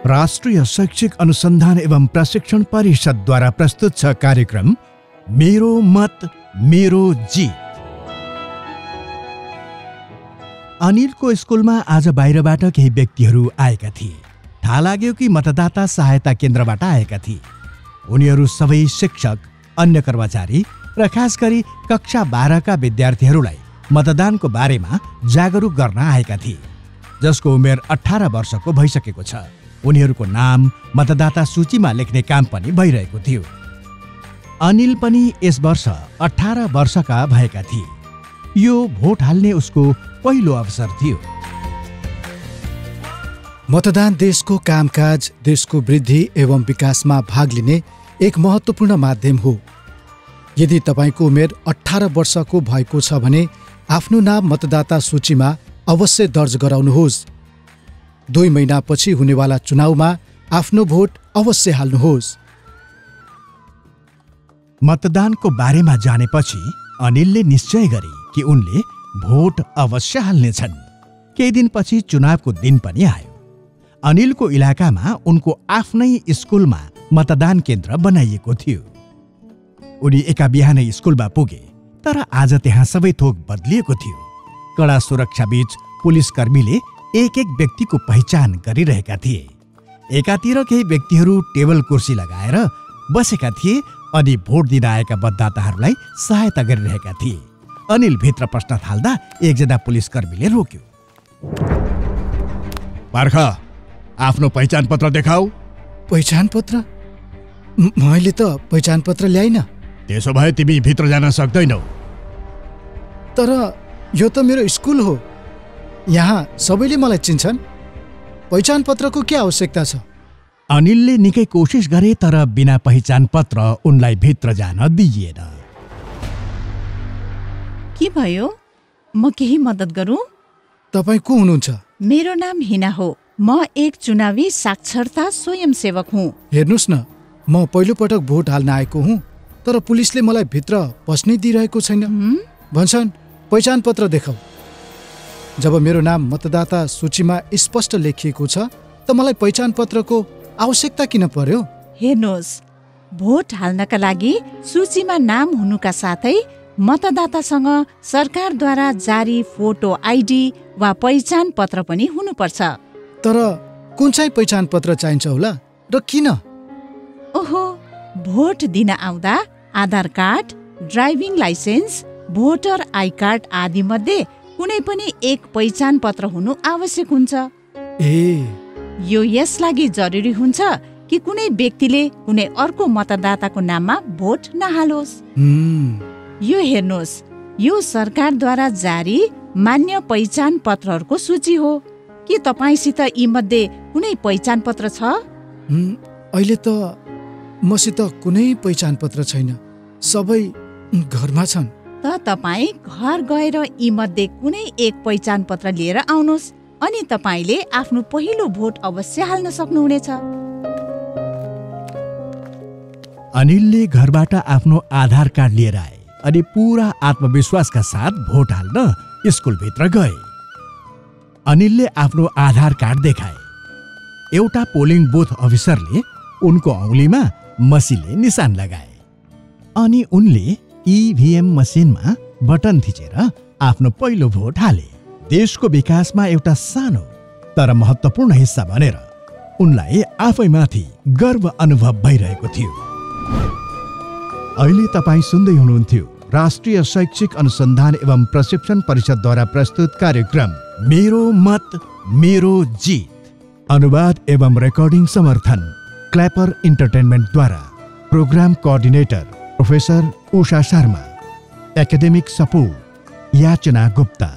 राष्ट्रिय शैक्षिक अनुसन्धान एवं प्रशिक्षण परिषदद्वारा प्रस्तुत छ कार्यक्रम मेरो मत मेरो जित। अनिलको स्कुलमा आज बाहिरबाट केही व्यक्तिहरू आएका थिए। थाहा लाग्यो कि मतदाता सहायता केन्द्रबाट आएका थिए। उनीहरू सबै शिक्षक, अन्य कर्मचारी र खास गरी कक्षा 12 का विद्यार्थीहरूलाई मतदानको बारेमा जागरुक गर्न आएका थिए, जसको उमेर 18 वर्षको भइसकेको छ। उनीहरूको नाम मतदाता सूचीमा लेख्ने काम पनि भइरहेको थियो। अनिल पनि यस वर्ष 18 वर्षका भएका थिए। यो भोट हाल्ने उसको पहिलो अवसर थियो। मतदान देशको कामकाज, देशको वृद्धि एवं विकासमा भाग लिने एक महत्त्वपूर्ण माध्यम हो। यदि तपाईको उमेर 18 वर्षको भएको छ भने आफ्नो नाम मतदाता सूचीमा अवश्य दर्ज गराउनुहोस्। 2 महिनापछि हुनेवाला चुनावमा आफ्नो भोट अवश्य हाल्नुहोस्। मतदानको बारेमा जानेपछि अनिलले निश्चय गरे कि उनले भोट अवश्य हाल्नेछन्। केही दिनपछि चुनावको दिन पनि आयो। अनिलको इलाकामा उनको आफ्नै स्कुलमा मतदान केन्द्र बनाइएको थियो। उनी एका बिहानै स्कुलमा पुगे, तर आज त्यहाँ सबै थोक बदलिएको थियो। कडा सुरक्षाबीच पुलिसकर्मीले एक एक व्यक्तिको पहिचान गरिरहेका थिए। एकातिर केही व्यक्तिहरू टेबल कुर्सी लगाएर बसेका थिए अनि भोट दिन आएका मतदाताहरूलाई सहायता गरिरहेका थिए। अनिल भित्र पस्न थाल्दा एकजना पुलिसकर्मीले रोक्यो। पर्ख, आफ्नो पहिचान पत्र देखाऊ। पहिचान पत्र? मैले त पहिचान पत्र ल्याइन। त्यसो भए तिमी भित्र जान सक्दैनौ। तर यो त मेरो स्कुल हो। यहाँ सबैले मलाई चिन्छन्। पहिचान पत्रको के आवश्यकता छ? अनिलले निकै कोसिस गरे, तर बिना पहिचान पत्र उनलाई भित्र जान दिइएन। के भयो? म केही मद्दत गरौँ? तपाईँ को हुनुहुन्छ? मेरो नाम हिना हो। म एक चुनावी साक्षरता स्वयंसेवक हुँ। हेर्नुस् न, म पहिलो पटक भोट हाल्न आएको हुँ, तर पुलिसले मलाई भित्र पस्नै दिइरहेको छैन। भन्छन् पहिचान पत्र देखाऊ। जब मेरो नाम मतदाता सूचीमा स्पष्ट लेखिएको छ त मलाई पहिचान पत्रको आवश्यकता किन पर्यो? हेर्नुहोस्, भोट हाल्नका लागि सूचीमा नाम हुनुका साथै मतदातासँग सरकारद्वारा जारी फोटो आइडी वा पहिचान पत्र पनि हुनुपर्छ। तर कुन चाहिँ पहिचान पत्र चाहिन्छ होला र किन? ओहो, भोट दिन आउँदा Aadhaar card, driving licence, voter ID card आदि मध्ये कुनै पनि एक पहिचान पत्र हुनु आवश्यक हुन्छ। यो यसलागि जरुरी हुन्छ कि कुनै व्यक्तिले कुनै अर्को मतदाताको नाममा भोट नहालोस्। यो हेर्नुहोस्, यो सरकारद्वारा जारी मान्य पहिचान पत्रहरूको सूची हो। के तपाईसित यी मध्ये कुनै पहिचान पत्र छ? अहिले त मसित कुनै पहिचान पत्र छैन। सबै घरमा छन्। त तपाईँ घर गएर यी मध्ये कुनै एक पहिचान पत्र लिएर आउनुहोस् अनि तपाईले आफ्नो पहिलो भोट अवश्य हाल्न सक्नुहुनेछ। अनिलले घरबाट आफ्नो आधार कार्ड लिएर आए अनि पूरा आत्मविश्वासका साथ भोट हाल्न स्कुलभित्र गए। अनिलले आफ्नो आधार कार्ड देखाए। एउटा पोलिङ बुथ अफिसरले उनको औँलीमा मसीले निशान लगाए अनि उनले इभिएम मसिनमा बटन थिचेर आफ्नो पहिलो भोट हाले। देशको विकासमा एउटा सानो तर महत्त्वपूर्ण हिस्सा बनेर उनलाई आफैमाथि गर्व अनुभव भइरहेको थियो। अहिले तपाईँ सुन्दै हुनुहुन्थ्यो राष्ट्रिय शैक्षिक अनुसन्धान एवं प्रशिक्षण परिषदद्वारा प्रस्तुत कार्यक्रम मेरो मत मेरो जित। अनुवाद एवं रेकर्डिङ समर्थन क्ल्यापर इन्टरटेनमेन्टद्वारा। Programme coordinator professor Usha Sharma. Academic support Yachana Gupta.